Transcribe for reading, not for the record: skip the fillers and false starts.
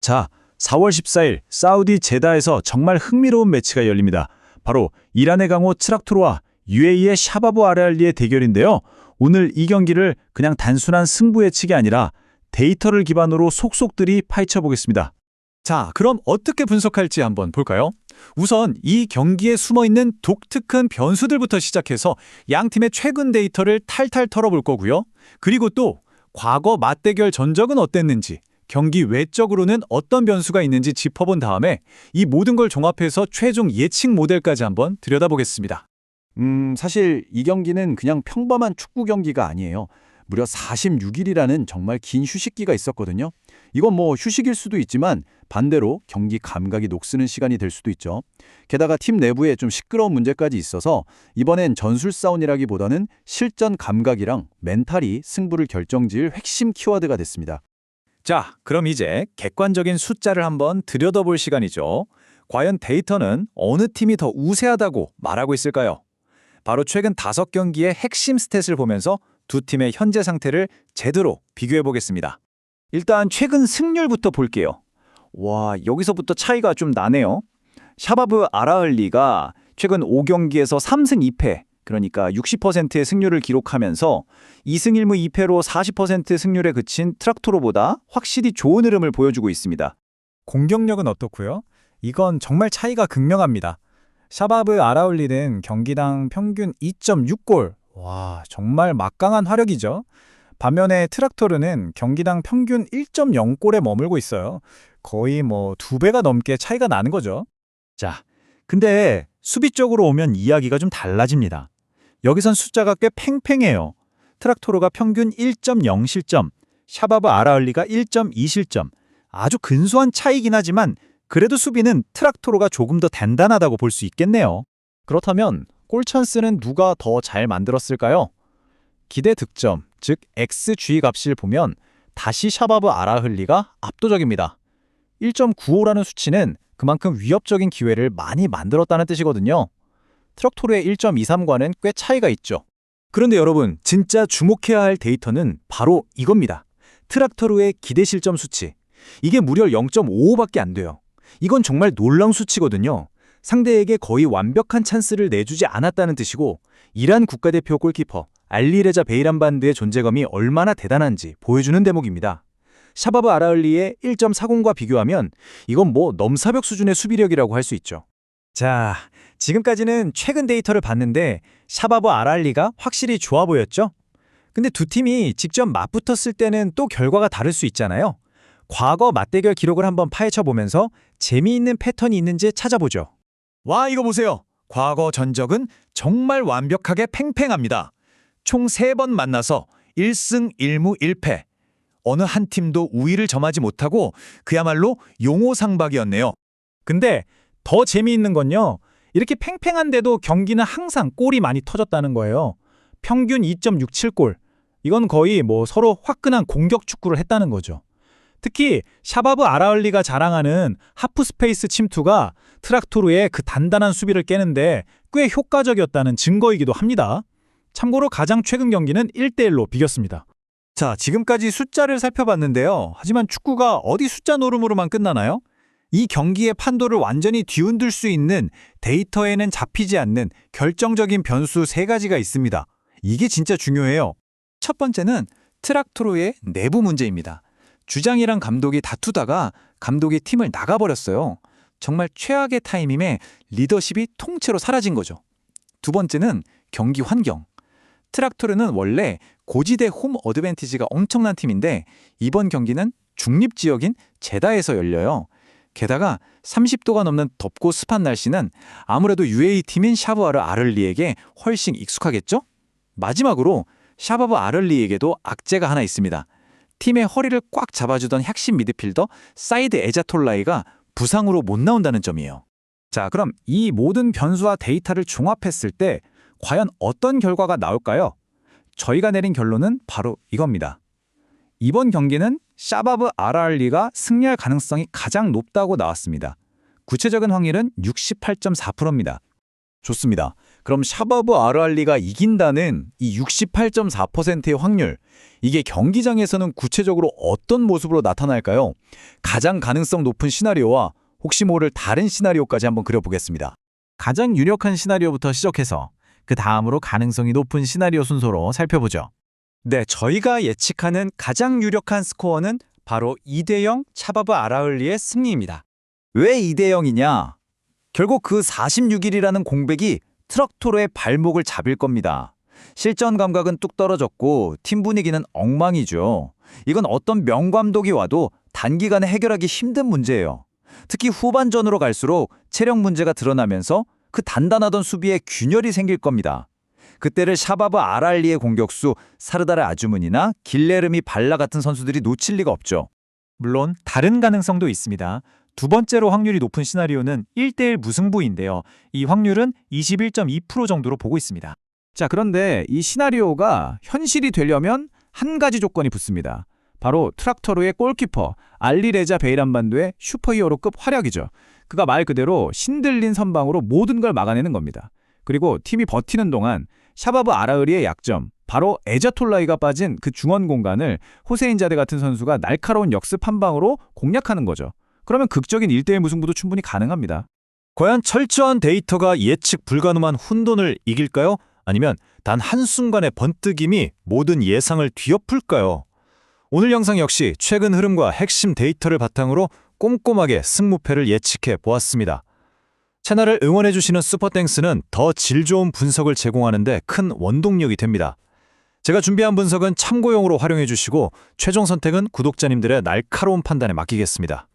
자, 4월 14일 사우디 제다에서 정말 흥미로운 매치가 열립니다. 바로 이란의 강호 트락토르와 UAE의 샤바브 아르알리의 대결인데요. 오늘 이 경기를 그냥 단순한 승부 예측이 아니라 데이터를 기반으로 속속들이 파헤쳐 보겠습니다. 자, 그럼 어떻게 분석할지 한번 볼까요? 우선 이 경기에 숨어있는 독특한 변수들부터 시작해서 양 팀의 최근 데이터를 탈탈 털어볼 거고요. 그리고 또 과거 맞대결 전적은 어땠는지, 경기 외적으로는 어떤 변수가 있는지 짚어본 다음에 이 모든 걸 종합해서 최종 예측 모델까지 한번 들여다보겠습니다. 사실 이 경기는 그냥 평범한 축구 경기가 아니에요. 무려 46일이라는 정말 긴 휴식기가 있었거든요. 이건 뭐 휴식일 수도 있지만 반대로 경기 감각이 녹쓰는 시간이 될 수도 있죠. 게다가 팀 내부에 좀 시끄러운 문제까지 있어서 이번엔 전술싸움이라기보다는 실전 감각이랑 멘탈이 승부를 결정지을 핵심 키워드가 됐습니다. 자, 그럼 이제 객관적인 숫자를 한번 들여다볼 시간이죠. 과연 데이터는 어느 팀이 더 우세하다고 말하고 있을까요? 바로 최근 5경기의 핵심 스탯을 보면서 두 팀의 현재 상태를 제대로 비교해 보겠습니다. 일단 최근 승률부터 볼게요. 와, 여기서부터 차이가 좀 나네요. 샤바브 아라을리가 최근 5경기에서 3승 2패, 그러니까 60%의 승률을 기록하면서 2승 1무 2패로 40% 승률에 그친 트락토르보다 확실히 좋은 흐름을 보여주고 있습니다. 공격력은 어떻고요? 이건 정말 차이가 극명합니다. 샤바브 아라울리는 경기당 평균 2.6골. 와, 정말 막강한 화력이죠. 반면에 트락토르는 경기당 평균 1.0골에 머물고 있어요. 거의 2배가 넘게 차이가 나는 거죠. 자, 근데 수비 쪽으로 오면 이야기가 좀 달라집니다. 여기선 숫자가 꽤 팽팽해요. 트락토르가 평균 1.0 실점, 샤바브 아라을리가 1.2 실점. 아주 근소한 차이긴 하지만 그래도 수비는 트락토르가 조금 더 단단하다고 볼 수 있겠네요. 그렇다면 골 찬스는 누가 더 잘 만들었을까요? 기대 득점, 즉 XG 값을 보면 다시 샤바브 아라흘리가 압도적입니다. 1.95라는 수치는 그만큼 위협적인 기회를 많이 만들었다는 뜻이거든요. 트락토르의 1.23과는 꽤 차이가 있죠. 그런데 여러분, 진짜 주목해야 할 데이터는 바로 이겁니다. 트락토르의 기대 실점 수치. 이게 무려 0.55밖에 안 돼요. 이건 정말 놀라운 수치거든요. 상대에게 거의 완벽한 찬스를 내주지 않았다는 뜻이고 이란 국가대표 골키퍼 알리레자 베이람반드의 존재감이 얼마나 대단한지 보여주는 대목입니다. 샤바브 아라을리의 1.40과 비교하면 이건 넘사벽 수준의 수비력이라고 할 수 있죠. 자, 지금까지는 최근 데이터를 봤는데 샤바브 아라흘리가 확실히 좋아 보였죠? 근데 두 팀이 직접 맞붙었을 때는 또 결과가 다를 수 있잖아요. 과거 맞대결 기록을 한번 파헤쳐보면서 재미있는 패턴이 있는지 찾아보죠. 와, 이거 보세요. 과거 전적은 정말 완벽하게 팽팽합니다. 총 3번 만나서 1승 1무 1패. 어느 한 팀도 우위를 점하지 못하고 그야말로 용호상박이었네요. 근데 더 재미있는 건요. 이렇게 팽팽한데도 경기는 항상 골이 많이 터졌다는 거예요. 평균 2.67골. 이건 거의 서로 화끈한 공격 축구를 했다는 거죠. 특히 샤바브 아라을리가 자랑하는 하프 스페이스 침투가 트락토르의 그 단단한 수비를 깨는데 꽤 효과적이었다는 증거이기도 합니다. 참고로 가장 최근 경기는 1대1로 비겼습니다. 자, 지금까지 숫자를 살펴봤는데요. 하지만 축구가 어디 숫자 노름으로만 끝나나요? 이 경기의 판도를 완전히 뒤흔들 수 있는 데이터에는 잡히지 않는 결정적인 변수 3가지가 있습니다. 이게 진짜 중요해요. 첫 번째는 트락토르의 내부 문제입니다. 주장이랑 감독이 다투다가 감독이 팀을 나가버렸어요. 정말 최악의 타이밍에 리더십이 통째로 사라진 거죠. 두 번째는 경기 환경. 트락토르는 원래 고지대 홈 어드밴티지가 엄청난 팀인데 이번 경기는 중립지역인 제다에서 열려요. 게다가 30도가 넘는 덥고 습한 날씨는 아무래도 UAE 팀인 샤바브 아르알리에게 훨씬 익숙하겠죠? 마지막으로 샤바브 아르알리에게도 악재가 하나 있습니다. 팀의 허리를 꽉 잡아주던 핵심 미드필더 사이드 에자톨라이가 부상으로 못 나온다는 점이에요. 자, 그럼 이 모든 변수와 데이터를 종합했을 때 과연 어떤 결과가 나올까요? 저희가 내린 결론은 바로 이겁니다. 이번 경기는 샤바브 아라을리가 승리할 가능성이 가장 높다고 나왔습니다. 구체적인 확률은 68.4%입니다. 좋습니다. 그럼 샤바브 아르알리가 이긴다는 이 68.4%의 확률, 이게 경기장에서는 구체적으로 어떤 모습으로 나타날까요? 가장 가능성 높은 시나리오와 혹시 모를 다른 시나리오까지 한번 그려보겠습니다. 가장 유력한 시나리오부터 시작해서 그 다음으로 가능성이 높은 시나리오 순서로 살펴보죠. 네, 저희가 예측하는 가장 유력한 스코어는 바로 2대0 샤바브 아라흘리의 승리입니다. 왜 2대0이냐? 결국 그 46일이라는 공백이 트럭토로의 발목을 잡을 겁니다. 실전 감각은 뚝 떨어졌고 팀 분위기는 엉망이죠. 이건 어떤 명감독이 와도 단기간에 해결하기 힘든 문제예요. 특히 후반전으로 갈수록 체력 문제가 드러나면서 그 단단하던 수비에 균열이 생길 겁니다. 그때를 샤바브 아랄리의 공격수 사르다르 아주문이나 길레르미 발라 같은 선수들이 놓칠 리가 없죠. 물론 다른 가능성도 있습니다. 두 번째로 확률이 높은 시나리오는 1대1 무승부인데요. 이 확률은 21.2% 정도로 보고 있습니다. 자, 그런데 이 시나리오가 현실이 되려면 한 가지 조건이 붙습니다. 바로 트락토르의 골키퍼 알리레자 베이란반도의 슈퍼히어로급 활약이죠. 그가 말 그대로 신들린 선방으로 모든 걸 막아내는 겁니다. 그리고 팀이 버티는 동안 샤바브 아라흐리의 약점, 바로 에자톨라이가 빠진 그 중원 공간을 호세인자데 같은 선수가 날카로운 역습 한 방으로 공략하는 거죠. 그러면 극적인 1대1 무승부도 충분히 가능합니다. 과연 철저한 데이터가 예측 불가능한 혼돈을 이길까요? 아니면 단 한순간의 번뜩임이 모든 예상을 뒤엎을까요? 오늘 영상 역시 최근 흐름과 핵심 데이터를 바탕으로 꼼꼼하게 승무패를 예측해 보았습니다. 채널을 응원해주시는 슈퍼땡스는 더 질 좋은 분석을 제공하는 데 큰 원동력이 됩니다. 제가 준비한 분석은 참고용으로 활용해 주시고 최종 선택은 구독자님들의 날카로운 판단에 맡기겠습니다.